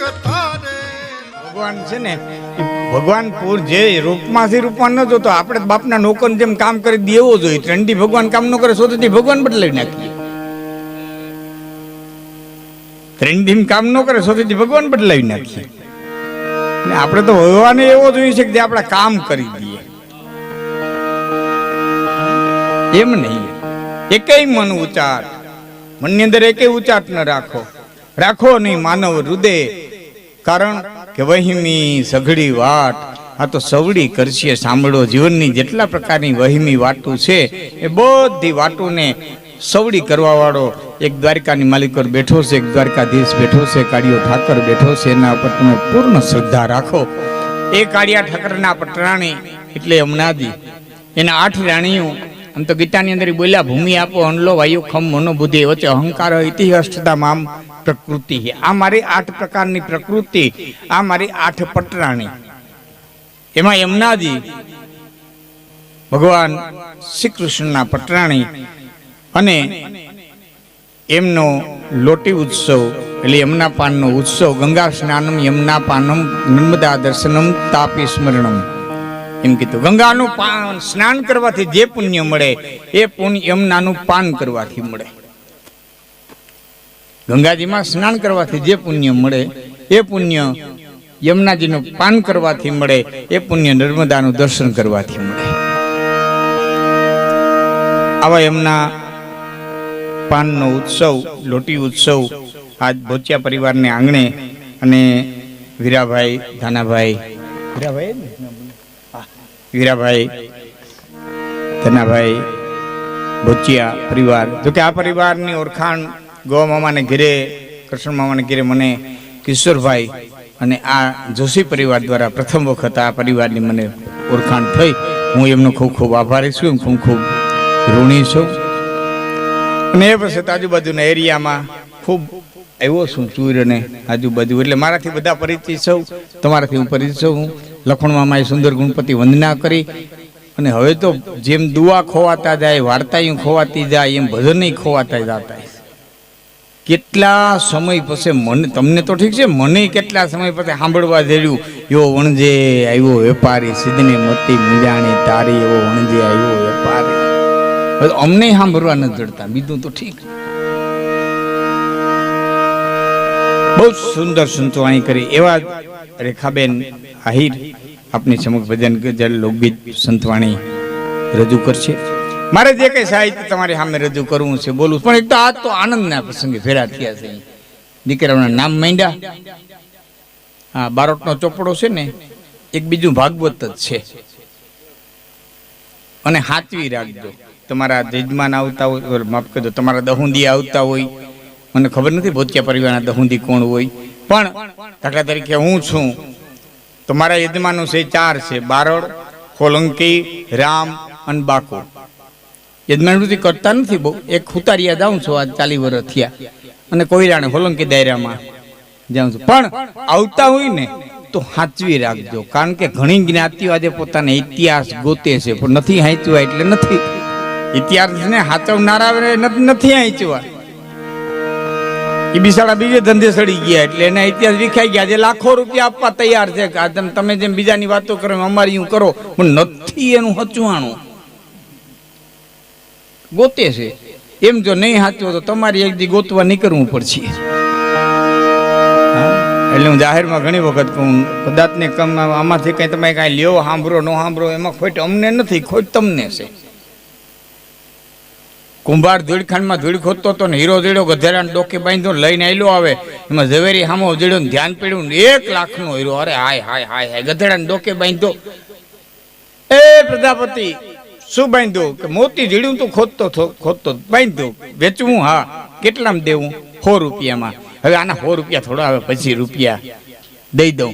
ભગવાન છે ને ભગવાન પૂર જે રૂપમાંથી રૂપમાં ન જોતો આપણે બાપના નોકર જેમ કામ કરી દેવો જોઈએ. ત્રણથી ભગવાન કામ ન કરે સોથી ભગવાન બદલાવી નાખીએ. ત્રણથી કામ ન કરે સોથી ભગવાન બદલાવી નાખીએ. આપણે તો ભગવાને એવો જોઈએ છે કે જે આપણે કામ કરી દઈએ. એમ નહીં એકેય મન ઉચાટ, મનની અંદર એકેય ઉચાટ ન રાખો નહીં માનવ હૃદય. કારણ કે વહીમી સઘળી વાટ, આ તો સવડી કરશે સાંભળો. જીવનની જેટલા પ્રકારની વહીમી વાટું છે એ બધી વાટોને સવડી કરવા વાળો એક દ્વારકાની માલિક બેઠો છે, એક દ્વારકાધીશ બેઠો છે, કાળિયો ઠાકર બેઠો છે. એના ઉપર તમે પૂર્ણ શ્રદ્ધા રાખો. એ કાળિયા ઠાકરના પટરાણી એટલે અમનાદી, એના 8 રાણીઓ. આમ તો ગીતાની અંદર બોલ્યા ભૂમિ આપો અનલો વાયુ ખમ મનોબુદ્ધિ વચ્ચે અહંકાર ઇતિહાસતા મામ પ્રકૃતિ. આ મારી 8 પ્રકારની પ્રકૃતિ, આ મારી 8 પટરાણી. એમાં યમુનાજી ભગવાન શ્રી કૃષ્ણના પટરાણી અને એમનો લોટી ઉત્સવ એટલે યમુના પાનનો ઉત્સવ. ગંગા સ્નાનમ યમુના પાનમ નર્મદા દર્શનમ તાપી સ્મરણમ એમ કીધું. ગંગાનું સ્નાન કરવાથી જે પુણ્ય મળે એ પુણ્ય યમુનાનું પાન કરવાથી મળે. ગંગાજીમાં સ્નાન કરવાથી જે પુણ્ય મળે એ પુણ્ય યમુનાજીનું પાન કરવાથી મળે, એ પુણ્ય નર્મદાનું દર્શન કરવાથી મળે. આવા યમુના પાનનો ઉત્સવ, લોટી ઉત્સવ આજ ભોચિયા પરિવારને આંગણે અને વીરાભાઈ ધાનાભાઈ ધનાભાઈ ભોચિયા પરિવાર. જોકે આ પરિવારની ઓળખાણ ગોવા મામાને ઘેરે, કૃષ્ણ મામાને ઘેરે મને કિશોરભાઈ અને આ જોશી પરિવાર દ્વારા પ્રથમ વખત આ પરિવારની મને ઓળખાણ થઈ. હું એમનો ખૂબ ખૂબ આભારી છું, ખૂબ ખૂબ ઋણી છું. અને એ પછી આજુબાજુના એરિયામાં ખૂબ આવ્યો છું ચૂર અને આજુબાજુ, એટલે મારાથી બધા પરિચિત સૌ, તમારાથી હું પરિચિત છું. લખણ મામાએ સુંદર ગુણપતિ વંદના કરી અને હવે તો જેમ દુઆ ખોવાતા જાય, વાર્તાઓ ખોવાતી જાય, એમ ભજન ખોવાતા જતા. કેટલા સમય પછી મને, તમને તો ઠીક છે, મને કેટલા સમય પછી સાંભળવા જડ્યું એવો વણજે આવ્યો વેપારી, સિદ્ધને મતી મુંજાણી તારી, એવો વણજે આવ્યો વેપારી. અમને સાંભળવા ન જડતા, બીજું તો ઠીક. બહુ સુંદર સંતવાણી કરી એવા રેખાબેન આહિર આપની સમક્ષ ભજન ગઝલ લોકગીત સંતવાણી રજૂ કરશે. મારે જે કઈ સાહિત્ય તમારી સામે રજૂ કરવું છે બોલું, પણ એક તો આજ તો આનંદના પ્રસંગે ફેરા થયા છે. દીકરાઓના નામ માંડ્યા. હા, બારોટનો ચોપડો છે ને, એક બીજું ભાગવત જ છે. અને હાચવી રાખજો. તમારા જજમાન આવતા હોય, માફ કરજો, તમારા દહુંદી આવતા હોય, મને ખબર નથી ભોચિયા પરિવારના દહુંદી કોણ હોય, પણ દાખલા તરીકે હું છું તો મારા યજમાનો છે 4 છે: બારોડ, સોલંકી, રામ અને બાકો. યજમાન વૃત્તિ કરતા નથી બહુ. એક ખુતારિયા જાઉં છું, આજ 40 વર્ષ થયા, અને કોઈરાણે સોલંકી દાયરામાં જાઉં છું. પણ આવતા હોય ને તો સાચવી રાખજો, કારણ કે ઘણી જ્ઞાતિઓ આજે પોતાના ઇતિહાસ ગોતે છે, પણ નથી સાચવા. એટલે નથી ઇતિહાસને સાચવનારા નથી સાચવા. એ બિસાડા બીજે ધંધે સડી ગયા, એટલે એના ઇતિહાસ વિખાઈ ગયા. જે લાખો રૂપિયા આપવા તૈયાર છે કે તમે જેમ બીજાની વાતો કરો અમારી હું કરો, પણ નથી એનું હચવાણું ગોતે છે. એમ જો નહીં સાચવો તો તમારી એક દી ગોતવા નીકળવું પડશે. એટલે હું જાહેરમાં ઘણી વખત કહું, કદાચ ને કમ આમાંથી કઈ તમે કાંઈ લ્યો, સાંભળો ન સાંભળો, એમાં ખોટ અમને નથી, ખોટ તમને છે. કુંભાર ધૂળખાંડમાં ધૂળ ખોદતો હતો ને હીરો જેડો ગધેડાને ડોકે બાંધ્યો લઈને આવેલો આવે, એમાં ઝવેરી સામો જેડો ધ્યાન પડ્યું ને 1 લાખનો હીરો. અરે હાય હાય હાય હાય, ગધેડાને ડોકે બાંધ્યો. એ પ્રજાપતિ શું બાંધ્યો? કે મોતી જીડ્યું તું ખોદતો બાંધ્યો. વેચવું? હા. કેટલામાં દેવું? 100 રૂપિયામાં. હવે આના 100 રૂપિયા થોડા આવે, પછી રૂપિયા દઈ દઉં.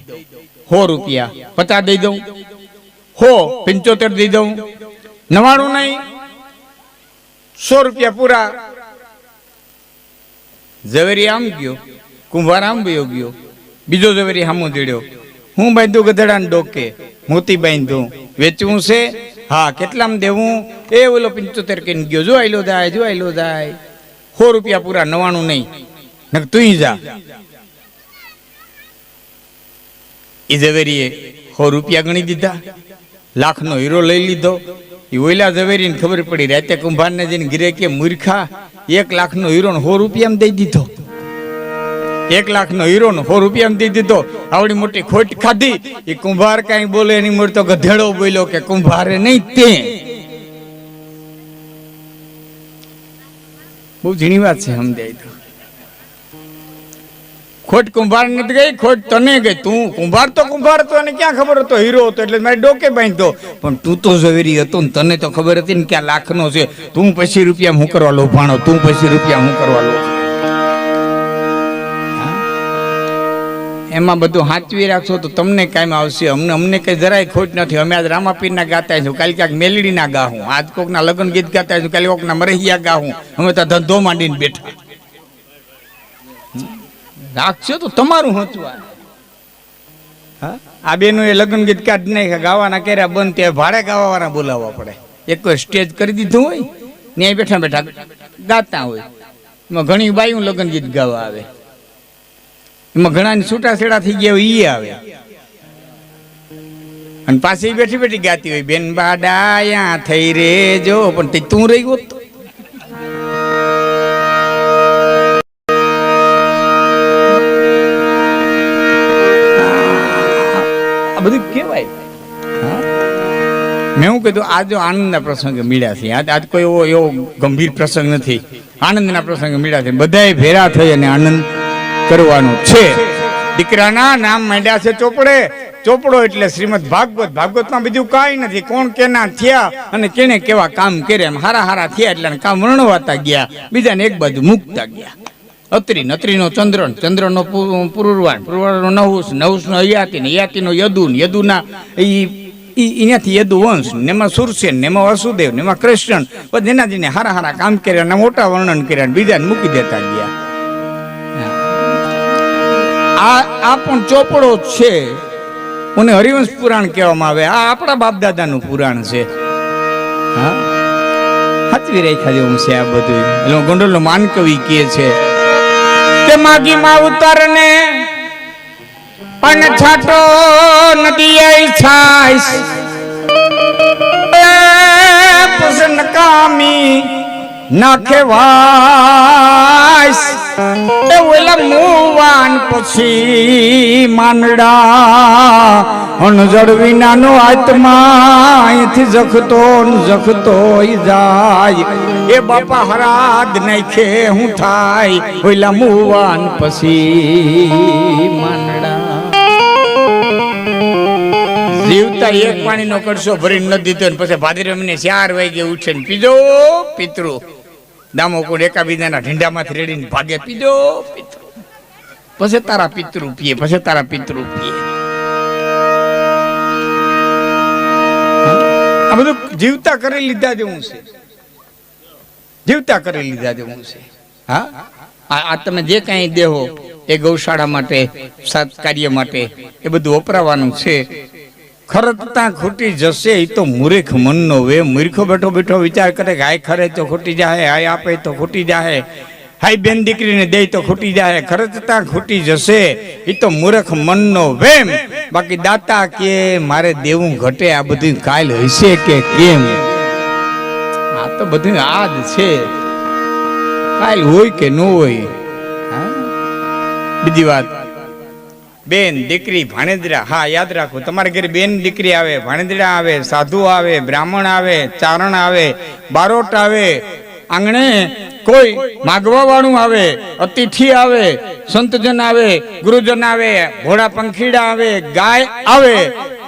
100 રૂપિયા 50 દઈ દઉં, 75 દઈ દઉં, 99 નહીં, 100 રૂપિયા પૂરા. ઝવેરી આમ ગયો, કુંભાર આમ ગયો, બીજો ઝવેરી સામો જડ્યો. હું બાંધ્યું ગધેડાને ડોકે, મોતી બાંધ્યું. વેચવું છે? હા. કેટલામાં દેવું? એ ઓલો 75 કહીને ગયો. જો આયલો જાય, જો આયલો જાય. 100 રૂપિયા પૂરા, 99 નહીં. તું જા. એ ઝવેરીએ 100 રૂપિયા ગણી દીધા, લાખનો હીરો લઈ લીધો. એ ઓઈલા ઝવેરીને ખબર પડી, રાતે કુંભારને જઈને ઘરે કે મૂર્ખા 1 લાખનો હીરો 100 રૂપિયામાં દઈ દીધો. 1 લાખનો હીરો 100 રૂપિયામાં દઈ દીધો. આવડી મોટી ખોટ ખાધી. એ કુંભાર કાંઈ બોલે એની મોર તો ગધેડો બોલ્યો કે કુંભારે નહીં તે. બહુ ઝીણી વાત છે, સમજાય તો. ખોટ કુંભાર નથી ગઈ, ખોટ તને ગઈ. તું કુંભાર હતો અને ક્યાં ખબર હતો હીરો હતો એટલે મારે ડોકે બાંધતો. પણ તું તો ઝવેરી હતો ને તને તો ખબર હતી ને કે આ લાખનો છે. તું પછી રૂપિયા હું કરવા લોભાણો, તું પછી રૂપિયા હું કરવા લોભાણો. એમાં બધું સાચવી રાખશો તો તમને કાયમ આવશે. અમને કઈ જરાય ખોટ નથી. અમે આજ રામાપીરના ગાતા છું, કાલે ક્યાંક મેલડીના ગાહું, આજ કોકના લગ્ન ગીત ગાતા છું, કાલે કોકના મરહિયા ગાહું. અમે તો ધંધો માંડીને બેઠા. રાખશો તો તમારું હચવા. આ બેનું એ લગ્ન ગીત કાઢ નહીં, ગાવાના કર્યા બંધ, ત્યાં ભાડે ગાવાવાળા બોલાવવા પડે. એક કોઈ સ્ટેજ કરી દીધું હોય, ત્યાં બેઠા બેઠા ગાતા હોય. એમાં ઘણી બાયું લગ્ન ગીત ગાવા આવે, એમાં ઘણા છૂટાછેડા થઈ ગયા હોય, ઈ આવે. અને પાછી બેઠી બેઠી ગાતી હોય, બેન બાડાયા થઈ રે જો, પણ તે તું રહી ગયો તો. આ બધું કેવાય. મેં હું કીધું આ જો આનંદના પ્રસંગે મળ્યા છે, આજ કોઈ એવો ગંભીર પ્રસંગ નથી, આનંદના પ્રસંગે મળ્યા છે. બધાએ ભેરા થઈ અને આનંદ કરવાનું છે. દીકરાના નામ માંડ્યા છે ચોપડે. ચોપડો એટલે શ્રીમદ ભાગવત. ભાગવતમાં બીજું કાંઈ નથી. કોણ કેના થયા અને કેને કેવા કામ કર્યા, એમ હારા એટલે કામ વર્ણવાતા ગયા, બીજાને એક બાજુ મૂકતા ગયા. અત્રીનો ચંદ્રનો પૂર્વાણ, નહુસનો હયાતીનો યદુના એનાથી યદુ વંશ, એમાં સુરસેન, એમાં વસુદેવ, એમાં કૃષ્ણ, બધા એના જઈને હારા કામ કર્યા, મોટા વર્ણન કર્યા, બીજાને મૂકી દેતા ગયા. આ પણ ચોપડો છે. મને હરિવંશ પુરાણ કહેવામાં આવે. આ આપણા બાપ દાદાનું પુરાણ છે. હા, સાચવી રાખ્યા જેવું છે આ બધું. એટલે ગોંડલનો માનકવિ કહે છે કે માગીમાં ઉતરને પણ છાટો નદી છાઈસ પસંદ કામી નાખે વાઈસ એ ઓલા મુવાન પછી માંડડા અણજળ વિનાનો આત્મા અહીંથી જખતો જાય. એ બાપા હરાદ નાખે હું થાય ઓલા મુવાન પછી માંડડા. જીવતા એક પાણીનો કડશો ભરીને ન દીધો ને પછી ભાદરવીને 4 વાગે ઉઠે ને પીજો પિતૃ. દામો કોણ એકાબીજાના ઢીંડામાંથી રેડીને ભાગે, પીજો પિતૃ. પછી તારા પિતૃ પીએ. આ બધું જીવતા કરી લીધા જેવું છે. હા, આ તમે જે કાંઈ દેહો એ ગૌશાળા માટે, સત્કાર્ય માટે એ બધું વપરાવાનું છે. ખરતતા ખૂટી જશે એ તો મૂર્ખ મનનો વે. મૂર્ખો બેઠો વિચાર કરે કે હાય ખરે તો ખૂટી જાય, હાય આપે તો ખૂટી જાય, હાય બેન દીકરીને દે તો ખૂટી જાય. ખરતતા ખૂટી જશે એ તો મૂર્ખ મનનો વેમ. બાકી દાતા કે મારે દેવું ઘટે, આ બધું કાલ હશે કે કેમ? આ તો બધું આજ છે, કાલ હોય કે ન હોય. બીજી વાત, બેન દીકરી ભાણેદરા. હા, યાદ રાખો, તમારા ઘરે બેન દીકરી આવે, ભાણેદરા આવે, સાધુ આવે, બ્રાહ્મણ આવે, ચારણ આવે, બારોટ આવે, આંગણે કોઈ માગવા વાળું આવે, અતિથિ આવે, સંતજન આવે, ગુરુજન આવે, ઘોડા પંખીડા આવે, ગાય આવે,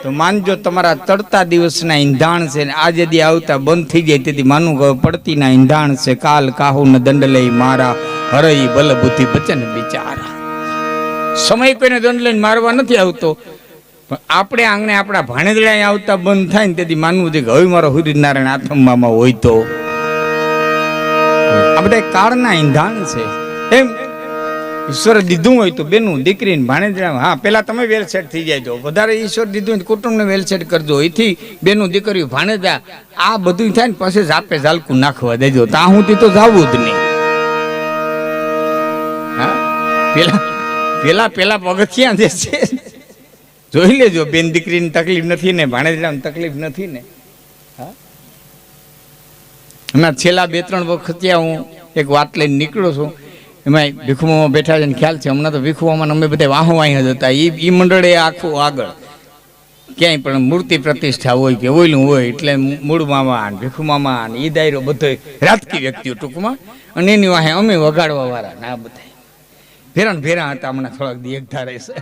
તો માનજો તમારા તડતા દિવસના ઈંધાણ છે. આજે દી આવતા બંધ થઈ જાય તેથી માનું પડતીના ઈંધાણ છે. કાલ કાહુ ન દંડ લઈ મારા, હરઈ બલ બુદ્ધિ બચન બિચારા. સમય કોઈને દંડ લઈને મારવા નથી આવતો, પણ આપણે આંગણે આપણા ભાણેદડા આવતા બંધ થાય ને તેથી માનવું છે કે હવે મારો સૂર્યનારાયણ આત્મામાં હોય તો. આ બધા કાળના ઈંધાણ છે. એમ ઈશ્વરે દીધું હોય તો બેનું દીકરીને ભાણેદડા, હા પેલા તમે વેલસેટ થઈ જાય. વધારે ઈશ્વર દીધું હોય કુટુંબને વેલસેટ કરજો. એથી બેનું દીકરીઓ ભાણેદા આ બધું થાય ને પછી ઝાપે ઝાલકું નાખવા દેજો. ત્યાં સુધી તો જવું જ નહીં. હા, પેલા પગથિયા જે છે જોઈ લેજો, બેન દીકરીની તકલીફ નથી ને, ભાણેજલાની તકલીફ નથી ને. હા, હમણાં છેલ્લા 2-3 વખત હું એક વાત લઈને નીકળ્યો છું. એમાં ભીખુમામાં બેઠા છે ને ખ્યાલ છે, હમણાં તો ભીખુમામાં અમે બધા વાહો જ હતા. એ મંડળે આખું આગળ ક્યાંય પણ મૂર્તિ પ્રતિષ્ઠા હોય કે ઓયલું હોય એટલે મૂળ મામા ભીખુ મામા એ દાયરો બધો રાજકીય વ્યક્તિઓ ટૂંકમાં, અને એની વાહે અમે વગાડવા વાળા ના બધા ભેરા હતા. હમણાં થોડાક દી એક ધારે છે.